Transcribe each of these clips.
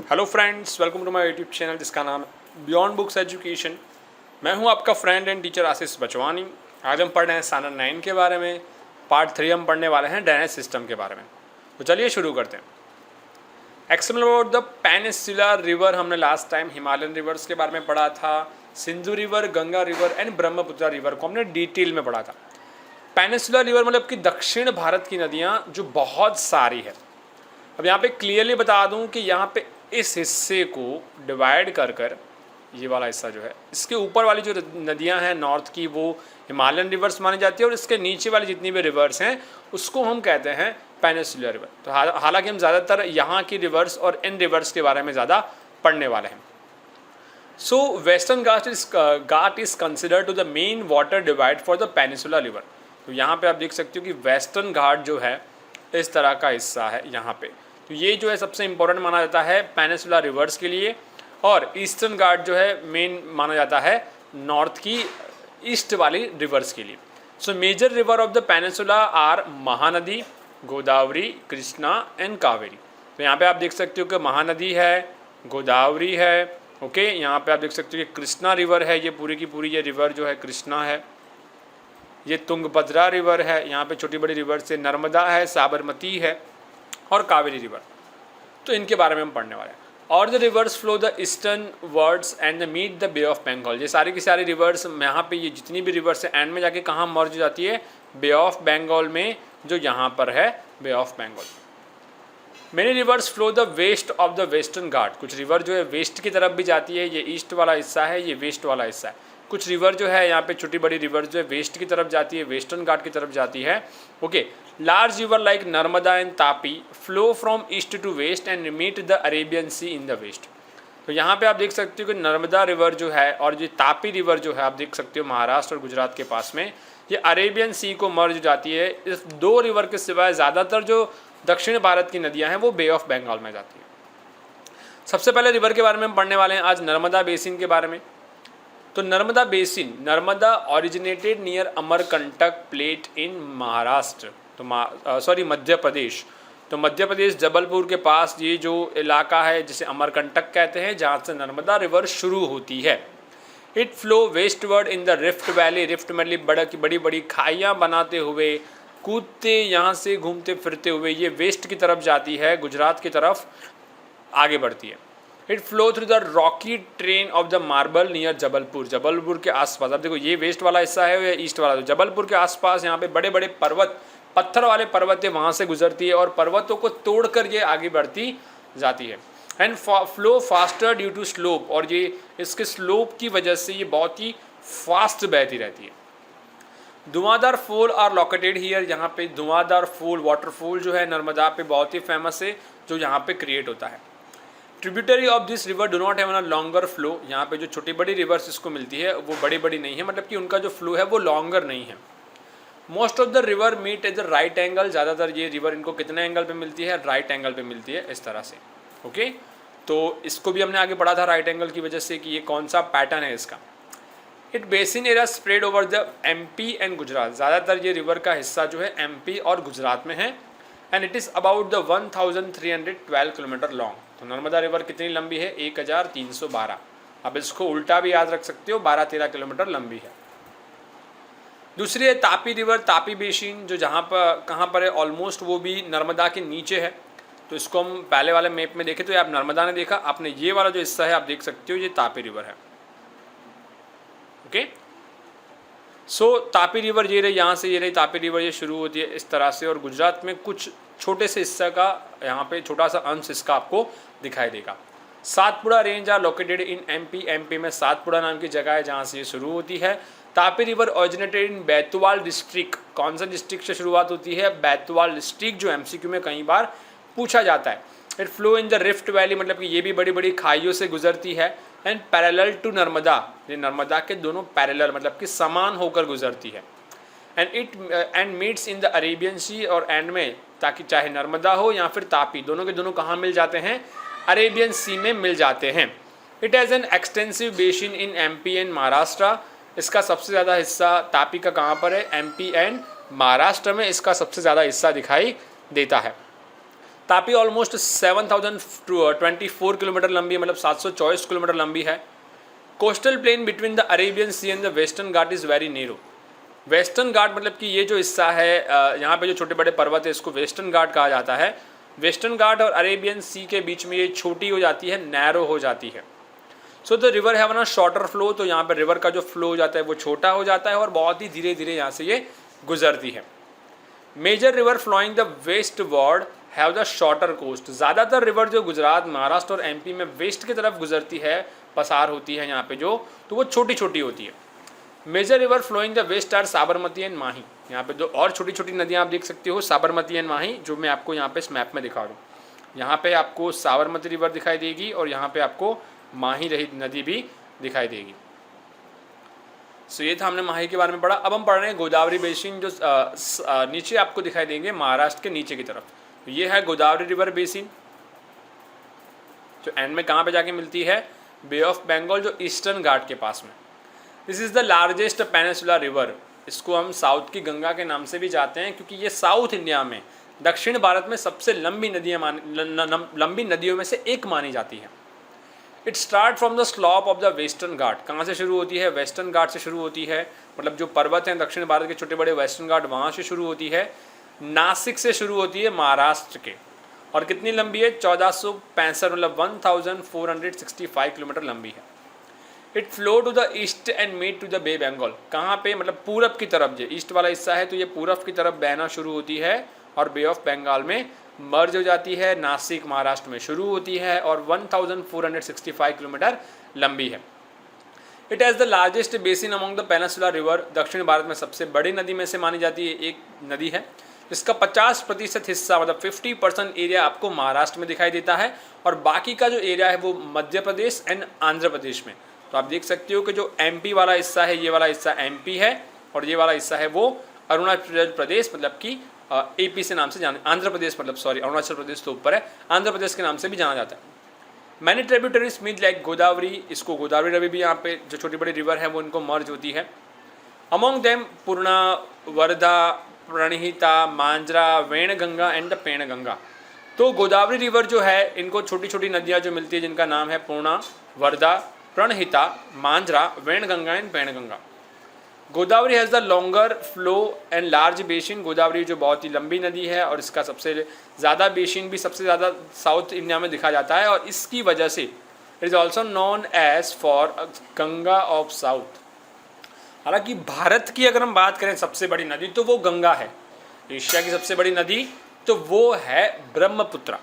Hello friends, welcome to my YouTube channel जिसका नाम है बियॉन्ड बुक्स एजुकेशन। मैं हूं आपका friend and teacher Ashish Bachwani. आज हम पढ़ रहे हैं स्टैंडर्ड 9 के बारे में। पार्ट 3 हम पढ़ने वाले हैं ड्रेनेज सिस्टम के बारे में। तो चलिए शुरू करते हैं। Explain about the peninsula river. हमने लास्ट टाइम हिमालयन रिवर्स के बारे में पढ़ा था। Sindhu river, Ganga river and Brahmaputra river को हमने डिटेल में पढ़ा था। पेनिनसुला रिवर मतलब कि दक्षिण भारत की नदियाँ जो बहुत सारी है। अब यहाँ पे क्लियरली बता दूं कि यहाँ पे इस हिस्से को डिवाइड कर कर ये वाला हिस्सा जो है, इसके ऊपर वाली जो नदियाँ हैं नॉर्थ की, वो हिमालयन रिवर्स मानी जाती है, और इसके नीचे वाली जितनी भी रिवर्स हैं उसको हम कहते हैं पेनिनसुला रिवर। तो हालांकि हम ज़्यादातर यहाँ की रिवर्स और इन रिवर्स के बारे में ज़्यादा पढ़ने वाले हैं। So western Ghat is considered to the main water divide for the peninsula river. तो यहाँ पे आप देख सकते हो कि वेस्टर्न घाट जो है इस तरह का हिस्सा है यहाँ पे। तो ये जो है सबसे इम्पोर्टेंट माना जाता है पेनिनसुला रिवर्स के लिए, और ईस्टर्न घाट जो है मेन माना जाता है नॉर्थ की ईस्ट वाली रिवर्स के लिए। So major river of the peninsula are Mahanadi, Godavari, Krishna and Kaveri. तो यहाँ पे आप देख सकते हो कि महानदी है, गोदावरी है, ओके। यहाँ पे आप देख सकते हो कि कृष्णा रिवर है, ये पूरी की पूरी ये रिवर जो है कृष्णा है। ये तुंगभद्रा रिवर है, यहाँ पे छोटी बड़ी रिवर से नर्मदा है, साबरमती है और कावेरी रिवर। तो इनके बारे में हम पढ़ने वाले हैं। और the rivers flow the eastern words and the meet the bay of Bengal. ये सारी की सारी रिवर्स यहाँ पे, ये जितनी भी रिवर्स है एंड में जाके कहाँ मर्ज जाती है, बे ऑफ बंगाल में, जो यहाँ पर है Bay of Bengal. Many rivers flow the west of the western Ghat. कुछ रिवर जो है वेस्ट की तरफ भी जाती है, ये ईस्ट वाला हिस्सा है, ये वेस्ट वाला हिस्सा है। कुछ रिवर जो है यहाँ पे छोटी बड़ी रिवर जो है वेस्ट की तरफ जाती है, वेस्टर्न घाट की तरफ जाती है, okay. Large river like Narmada and Tapi flow from east to west and meet the Arabian sea in the west. तो यहाँ पे आप देख सकते हो कि नर्मदा रिवर जो है और ये तापी रिवर जो है आप देख सकते हो महाराष्ट्र और गुजरात के पास में, ये अरेबियन सी को मर्ज जाती है। इस दो रिवर के सिवाय ज़्यादातर जो दक्षिण भारत की नदियाँ हैं वो बे ऑफ बंगाल में जाती है। सबसे पहले रिवर के बारे में हम पढ़ने वाले हैं आज नर्मदा बेसिन के बारे में। तो Narmada basin, Narmada originated near Amarkantak plateau in Maharashtra, तो मध्य प्रदेश। तो मध्य प्रदेश जबलपुर के पास ये जो इलाका है जिसे अमरकंटक कहते हैं, जहाँ से नर्मदा रिवर शुरू होती है। It flow westward in the rift valley. Rift valley बड़ी बड़ी खाइयाँ बनाते हुए, कूदते, यहाँ से घूमते फिरते हुए ये वेस्ट की तरफ जाती है, गुजरात की तरफ आगे बढ़ती है। It flow through the Rocky train of the marble near Jabalpur. Jabalpur के आसपास, अब देखो ये वेस्ट वाला हिस्सा है या ईस्ट वाला, तो जबलपुर के आसपास यहाँ पे बड़े बड़े पर्वत, पत्थर वाले पर्वत है, वहाँ से गुजरती है और पर्वतों को तोड़कर ये आगे बढ़ती जाती है। And flow faster due to slope, और ये इसके स्लोप की वजह से ये बहुत ही फास्ट बहती रहती है। धुआंधार फॉल आर लोकेटेड हियर। यहाँ पे धुआंधार फॉल, वाटरफॉल जो है नर्मदा पे बहुत ही फेमस है, जो यहाँ पे क्रिएट होता है। Tributary of this river do not have a longer flow. यहाँ पे जो छोटी बड़ी रिवर्स इसको मिलती है वो बड़ी बड़ी नहीं है, मतलब कि उनका जो फ्लो है वो लॉन्गर नहीं है। Most of the river meet at the right angle. ज़्यादातर ये रिवर इनको कितने एंगल पे मिलती है, राइट एंगल पे मिलती है, इस तरह से, ओके। तो इसको भी हमने आगे पढ़ा था राइट एंगल की वजह से कि ये कौन सा पैटर्न है इसका। It basin area spread over the MP and Gujarat. ज़्यादातर ये रिवर का हिस्सा जो है एमपी और गुजरात में है। And it is about the 1312 kilometre long. तो नर्मदा रिवर कितनी लंबी है, 1312। अब इसको उल्टा भी याद रख सकते हो, 12-13 किलोमीटर लंबी है। दूसरी है तापी रिवर, तापी बेसिन, जो जहाँ पर कहाँ पर है, ऑलमोस्ट वो भी नर्मदा के नीचे है। तो इसको हम पहले वाले मैप में देखें तो आप नर्मदा ने देखा, आपने ये वाला जो हिस्सा है आप देख सकते हो ये तापी रिवर है, ओके। सो तापी रिवर ये रही, यहाँ से ये रही तापी रिवर, ये शुरू होती है इस तरह से, और गुजरात में कुछ छोटे से हिस्से का यहाँ पे छोटा सा अंश इसका आपको दिखाई देगा। Satpura range are located in MP. MP में सातपुड़ा नाम की जगह है जहाँ से ये शुरू होती है। Tapi river originated in Betul district. कौन सा डिस्ट्रिक्ट से शुरुआत होती है, बैतवाल डिस्ट्रिक्ट, जो एमसीक्यू में कई बार पूछा जाता है। It flow in the rift valley, मतलब कि ये भी बड़ी बड़ी खाइयों से गुजरती है। एंड पैरेलल टू नर्मदा, ये नर्मदा के दोनों पैरेलल मतलब कि समान होकर गुजरती है। And meets in the Arabian sea, और एंड में, ताकि चाहे नर्मदा हो या फिर तापी, दोनों के दोनों कहाँ मिल जाते हैं, अरेबियन सी में मिल जाते हैं। It has an extensive basin in MP and Maharashtra. इसका सबसे ज़्यादा हिस्सा तापी का कहाँ पर है, एमपी एंड महाराष्ट्र में इसका सबसे ज़्यादा हिस्सा दिखाई देता है। तापी ऑलमोस्ट 7024 किलोमीटर लंबी है, मतलब 724 किलोमीटर लंबी है। Coastal plain between the Arabian sea and the western Ghat is very narrow. Western Ghat मतलब कि ये जो हिस्सा है यहाँ पे जो छोटे बड़े पर्वत है इसको वेस्टर्न घाट कहा जाता है। वेस्टर्न घाट और अरेबियन सी के बीच में ये छोटी हो जाती है, नैरो हो जाती है। सो द रिवर हैव ना शॉर्टर फ्लो, तो यहाँ पर रिवर का जो फ्लो हो जाता है वो छोटा हो जाता है और बहुत ही धीरे धीरे यहाँ से ये गुजरती है। Major river flowing the westward have the shorter coast. ज़्यादातर रिवर जो गुजरात, महाराष्ट्र और एमपी में वेस्ट की तरफ गुजरती है, पसार होती है यहाँ पे जो, तो वो छोटी छोटी होती है। Major river flowing the west are Sabarmati and Mahi. यहाँ पे दो और छोटी छोटी नदियाँ आप देख सकते हो, साबरमती एंड माही, जो मैं आपको यहाँ पे इस मैप में दिखा दूँ। यहाँ पे आपको साबरमती रिवर दिखाई देगी और यहाँ पे आपको माही रहित नदी भी दिखाई देगी। सो ये था हमने माही के बारे में पढ़ा। अब हम पढ़ रहे हैं गोदावरी बेसिन, जो नीचे आपको दिखाई देंगे महाराष्ट्र के नीचे की तरफ। तो ये है गोदावरी रिवर बेसिन, जो एंड में कहाँ पे जाके मिलती है, बे ऑफ बंगाल, जो ईस्टर्न घाट के पास में। This is the largest peninsular river. इसको हम साउथ की गंगा के नाम से भी जाते हैं क्योंकि ये साउथ इंडिया में, दक्षिण भारत में सबसे लंबी लंबी नदियों में से एक मानी जाती है। It start from the slope of the western Ghat. कहाँ से शुरू होती है, वेस्टर्न घाट से शुरू होती है, मतलब जो पर्वत हैं दक्षिण भारत के छोटे बड़े वेस्टर्न घाट, वहाँ से शुरू होती है। नासिक से शुरू होती है, महाराष्ट्र के, और कितनी लंबी है, 1465, मतलब 1465 किलोमीटर लंबी है। It flow to the east and meet to the bay Bengal. कहाँ पे, मतलब पूरब की तरफ, जो ईस्ट वाला हिस्सा है तो ये पूरब की तरफ बहना शुरू होती है और बे ऑफ बंगाल में मर्ज हो जाती है। नासिक महाराष्ट्र में शुरू होती है और 1465 किलोमीटर लंबी है। It has the largest basin among the peninsular river. दक्षिण भारत में सबसे बड़ी नदी में से मानी जाती है एक नदी है। इसका 50% हिस्सा, मतलब 50% एरिया आपको महाराष्ट्र में दिखाई देता है और बाकी का जो एरिया है वो मध्य प्रदेश एंड आंध्र प्रदेश में। तो आप देख सकते हो कि जो एमपी वाला हिस्सा है, ये वाला हिस्सा एमपी है और ये वाला हिस्सा है वो अरुणाचल प्रदेश, मतलब कि एपी से नाम से जाने, आंध्र प्रदेश, मतलब सॉरी अरुणाचल प्रदेश तो ऊपर है, आंध्र प्रदेश के नाम से भी जाना जाता है। Many tributaries meet like Godavari, इसको गोदावरी रवि भी यहाँ पे जो छोटी बड़ी रिवर है वो इनको मर्ज होती है। Among them Purna, Wardha, Pranhita, Manjra, Wainganga and the Penganga. तो गोदावरी रिवर जो है, इनको छोटी छोटी नदियाँ जो मिलती है जिनका नाम है Purna, Wardha, Pranhita, Manjra, Wainganga and Penganga. Godavari has the longer flow and large basin. Godavari जो बहुत ही लंबी नदी है और इसका सबसे ज़्यादा बेसिन भी सबसे ज़्यादा साउथ इंडिया में दिखा जाता है और इसकी वजह से it is also known as for Ganga of south. हालांकि भारत की अगर हम बात करें सबसे बड़ी नदी तो वो गंगा है, एशिया की सबसे बड़ी नदी तो वो है ब्रह्मपुत्र।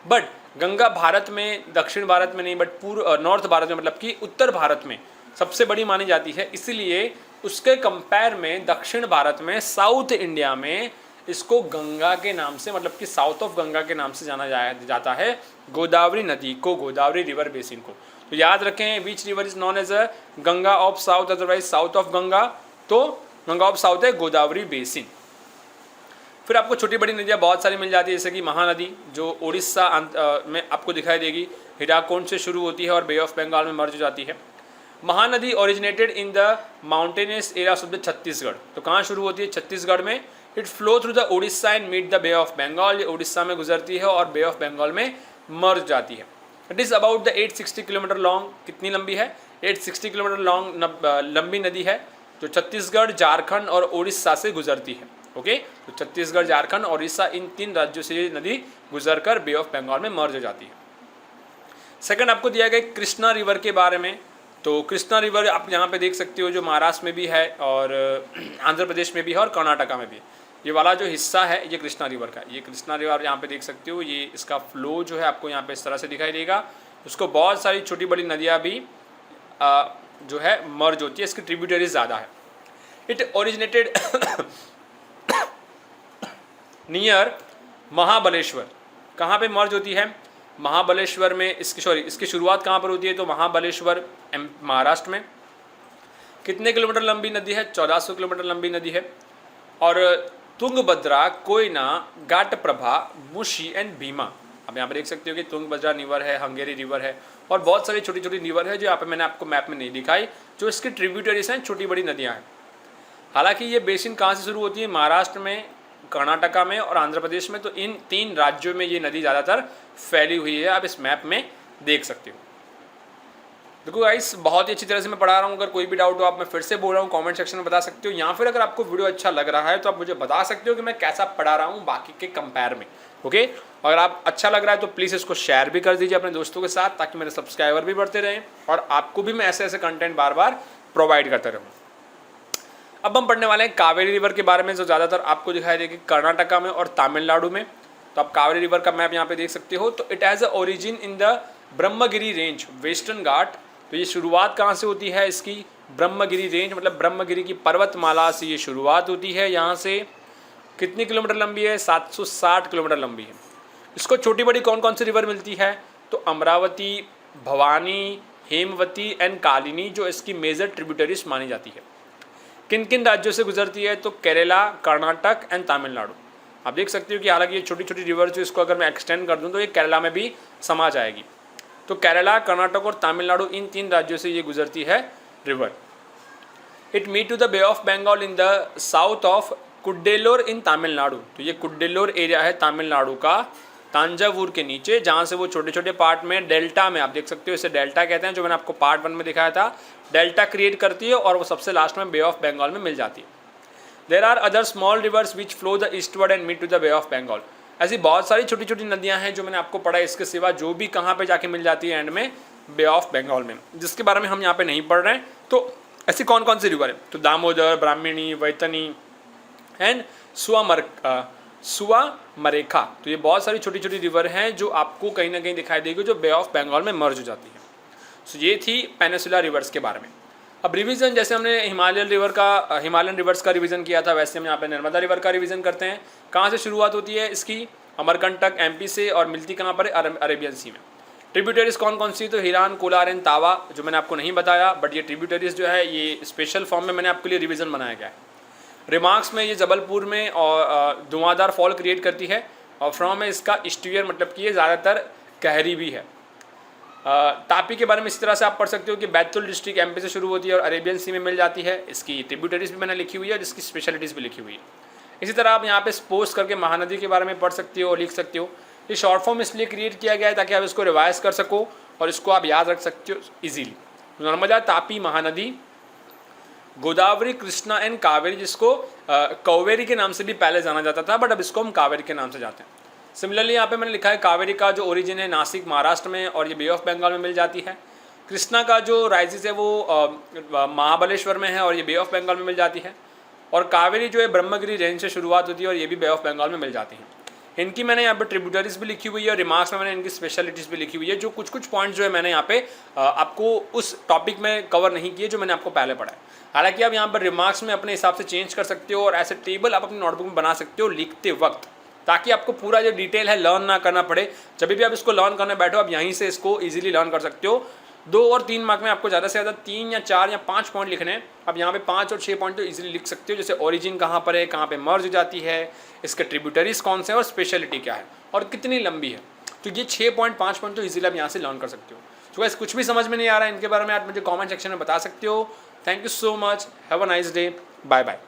बट गंगा भारत में, दक्षिण भारत में नहीं, बट नॉर्थ भारत में, मतलब कि उत्तर भारत में सबसे बड़ी मानी जाती है। इसलिए उसके कंपेयर में दक्षिण भारत में, साउथ इंडिया में इसको गंगा के नाम से, मतलब कि साउथ ऑफ गंगा के नाम से जाना जाता है गोदावरी नदी को, गोदावरी रिवर बेसिन को। तो याद रखें, which river is known as a Ganga of south, otherwise south of Ganga, तो गंगा ऑफ साउथ है गोदावरी बेसिन। फिर आपको छोटी बड़ी नदियाँ बहुत सारी मिल जाती है, जैसे कि महानदी जो उड़ीसा में आपको दिखाई देगी, हिराकोंड से शुरू होती है और बे ऑफ बंगाल में मर्ज हो जाती है। Mahanadi originated in the mountainous area of the Chhattisgarh. तो कहाँ शुरू होती है, छत्तीसगढ़ में। It flow through the Orissa and meet the bay of Bengal. ये उड़ीसा में गुजरती है और बे ऑफ बंगाल में मर्ज जाती है। It is about the 860 kilometre long. कितनी लंबी है, 860 किलोमीटर लॉन्ग लंबी नदी है जो छत्तीसगढ़, झारखंड और उड़ीसा से गुजरती है। ओके, तो छत्तीसगढ़, झारखंड और उड़ीसा, इन 3 राज्यों से ये नदी गुजरकर बे ऑफ बंगाल में मर्ज हो जाती है। सेकंड आपको दिया गया कृष्णा रिवर के बारे में। तो कृष्णा रिवर आप यहाँ पे देख सकते हो, जो महाराष्ट्र में भी है और आंध्र प्रदेश में भी है और कर्नाटका में भी है। ये वाला जो हिस्सा है ये कृष्णा रिवर का, ये कृष्णा रिवर यहाँ पे देख सकते हो। ये इसका फ्लो जो है आपको यहाँ पे इस तरह से दिखाई देगा। उसको बहुत सारी छोटी बड़ी नदियाँ भी जो है मर्ज होती है, इसकी ट्रिब्यूटरीज ज़्यादा है। It originated near Mahabaleshwar. कहाँ पे मर्ज होती है, महाबलेश्वर में। इसकी शुरुआत कहाँ पर होती है, तो महाबलेश्वर महाराष्ट्र में। कितने किलोमीटर लंबी नदी है, 1400 किलोमीटर लंबी नदी है। और तुंगभद्रा, कोयना, घाटप्रभा, मुशी एंड भीमा। अब यहाँ पर देख सकते हो कि तुंगभद्रा रिवर है, हंगेरी रिवर है और बहुत सारी छोटी छोटी रिवर है जो यहाँ पे मैंने आपको मैप में नहीं दिखाई, जो इसकी ट्रिब्यूटरीज हैं, छोटी बड़ी नदियाँ हैं। हालांकि ये बेसिन कहाँ से शुरू होती है, महाराष्ट्र में, कर्नाटका में और आंध्र प्रदेश में। तो इन 3 राज्यों में ये नदी ज़्यादातर फैली हुई है, आप इस मैप में देख सकते हो। देखो गाइस, बहुत ही अच्छी तरह से मैं पढ़ा रहा हूँ। अगर कोई भी डाउट हो आप, मैं फिर से बोल रहा हूँ, कमेंट सेक्शन में बता सकते हो, या फिर अगर आपको वीडियो अच्छा लग रहा है तो आप मुझे बता सकते हो कि मैं कैसा पढ़ा रहा हूँ बाकी के कंपेयर में। ओके, अगर आप अच्छा लग रहा है तो प्लीज़ इसको शेयर भी कर दीजिए अपने दोस्तों के साथ, ताकि मेरे सब्सक्राइबर भी बढ़ते रहें और आपको भी मैं ऐसे ऐसे कंटेंट बार बार प्रोवाइड करता रहूँ। अब हम पढ़ने वाले हैं कावेरी रिवर के बारे में, जो ज़्यादातर आपको दिखाई देगी कर्नाटका में और तमिलनाडु में। तो आप कावेरी रिवर का मैप यहाँ पे देख सकते हो। तो it has a origin in the Brahmagiri range, western Ghat. तो ये शुरुआत कहाँ से होती है इसकी? ब्रह्मगिरी रेंज मतलब ब्रह्मगिरी की पर्वतमाला से ये शुरुआत होती है। यहाँ से कितनी किलोमीटर लंबी है? 760 किलोमीटर लंबी है। इसको छोटी बड़ी कौन कौन सी रिवर मिलती है? तो अमरावती, भवानी, हेमवती एंड कालिनी जो इसकी मेजर ट्रिब्यूटरीज मानी जाती है। किन किन राज्यों से गुजरती है? तो केरला, कर्नाटक एंड तमिलनाडु। आप देख सकते हो कि हालांकि ये छोटी छोटी रिवर जो, इसको अगर मैं एक्सटेंड कर दूं तो ये केरला में भी समा जाएगी। तो केरला, कर्नाटक और तमिलनाडु, इन 3 राज्यों से ये गुजरती है river. It meet to the bay of Bengal in the south of Cuddalore in Tamil Nadu. तो ये कुड्डेलोर एरिया है तमिलनाडु का, तांजावुर के नीचे, जहाँ से वो छोटे छोटे पार्ट में डेल्टा में, आप देख सकते हो इसे डेल्टा कहते हैं, जो मैंने आपको पार्ट 1 में दिखाया था। डेल्टा क्रिएट करती है और वो सबसे लास्ट में बे ऑफ बंगाल में मिल जाती है। There are other small rivers which flow the eastward and meet to the bay of Bengal. ऐसी बहुत सारी छोटी छोटी नदियाँ हैं जो मैंने आपको पढ़ा, इसके सिवा जो भी कहाँ पे जाके मिल जाती है एंड में? बे ऑफ बंगाल में, जिसके बारे में हम यहाँ पे नहीं पढ़ रहे हैं। तो ऐसी कौन कौन सी रिवर है? तो दामोदर, ब्राह्मणी, वैतनी एंड सुवामरेखा। तो ये बहुत सारी छोटी छोटी रिवर हैं जो आपको कहीं ना कहीं दिखाई देगी, जो बे ऑफ बंगाल में मर्ज हो जाती है। सो ये थी पेनिसुला रिवर्स के बारे में। अब रिवीजन, जैसे हमने हिमालयन रिवर्स का रिवीजन किया था, वैसे हम यहाँ पे नर्मदा रिवर का रिवीजन करते हैं। कहाँ से शुरुआत होती है इसकी? अमरकंटक, एमपी से, और मिलती कहाँ पर है? अरेबियन सी में। ट्रिब्यूटरीज कौन कौन सी? तो हिरान, कोलार एंड तावा, जो मैंने आपको नहीं बताया, बट ये ट्रिब्यूटरीज जो है ये स्पेशल फॉर्म में मैंने आपके लिए रिवीजन बनाया गया है। रिमार्क्स में ये जबलपुर में और धुआंधार फॉल क्रिएट करती है, और फ्रॉम में इसका स्टीयर, मतलब कि ये ज़्यादातर गहरी भी है। तापी के बारे में इसी तरह से आप पढ़ सकते हो कि बैतुल डिस्ट्रिक्ट एमपी से शुरू होती है और अरेबियन सी में मिल जाती है। इसकी ट्रिब्यूटरीज भी मैंने लिखी हुई है, जिसकी स्पेशलिटीज़ भी लिखी हुई है। इसी तरह आप यहाँ पे स्पोर्ट्स करके महानदी के बारे में पढ़ सकते हो और लिख सकते हो। ये शॉर्ट फॉर्म इसलिए क्रिएट किया गया है ताकि आप इसको रिवाइज कर सको और इसको आप याद रख सकते हो ईजीली। नर्मदा, तापी, महानदी, गोदावरी, कृष्णा एंड कावेरी, जिसको कावेरी के नाम से भी पहले जाना जाता था, बट अब इसको हम कावेरी के नाम से जाते हैं। सिमिलरली यहाँ पे मैंने लिखा है कावेरी का जो ओरिजिन है नासिक, महाराष्ट्र में, और ये बे ऑफ बंगाल में मिल जाती है। कृष्णा का जो राइजेस है वो महाबलेश्वर में है और ये बे ऑफ बंगाल में मिल जाती है। और कावेरी जो है ब्रह्मगिरी रेंज से शुरुआत होती है और ये भी बे ऑफ बंगाल में मिल जाती है। इनकी मैंने यहाँ पे ट्रिब्यूटरीज भी लिखी हुई है और रिमार्क्स में मैंने इनकी स्पेशलिटीज़ भी लिखी हुई है, जो कुछ कुछ पॉइंट्स जो है मैंने यहाँ पे आपको उस टॉपिक में कवर नहीं किए जो मैंने आपको पहले पढ़ा है। हालांकि आप यहाँ पर रिमार्क्स में अपने हिसाब से चेंज कर सकते हो और ऐसे टेबल आप अपनी नोटबुक में बना सकते हो लिखते वक्त, ताकि आपको पूरा जो डिटेल है लर्न ना करना पड़े। जब भी आप इसको लर्न करने बैठो, आप यहीं से इसको ईजिली लर्न कर सकते हो। 2 और 3 मार्क में आपको ज़्यादा से ज़्यादा 3 या 4 या 5 पॉइंट लिखने हैं। आप यहाँ पे 5 और 6 पॉइंट तो इजीली लिख सकते हो, जैसे ओरिजिन कहाँ पर है, कहाँ पे मर्ज हो जाती है, इसके ट्रिब्यूटरीज कौन से हैं और स्पेशलिटी क्या है और कितनी लंबी है। तो ये 6 पॉइंट 5 पॉइंट तो इजीली आप यहाँ से लर्न कर सकते हो। तो वैसे कुछ भी समझ में नहीं आ रहा है इनके बारे में, आप मुझे कॉमेंट सेक्शन में बता सकते हो। Thank you so much, have a nice day, bye bye.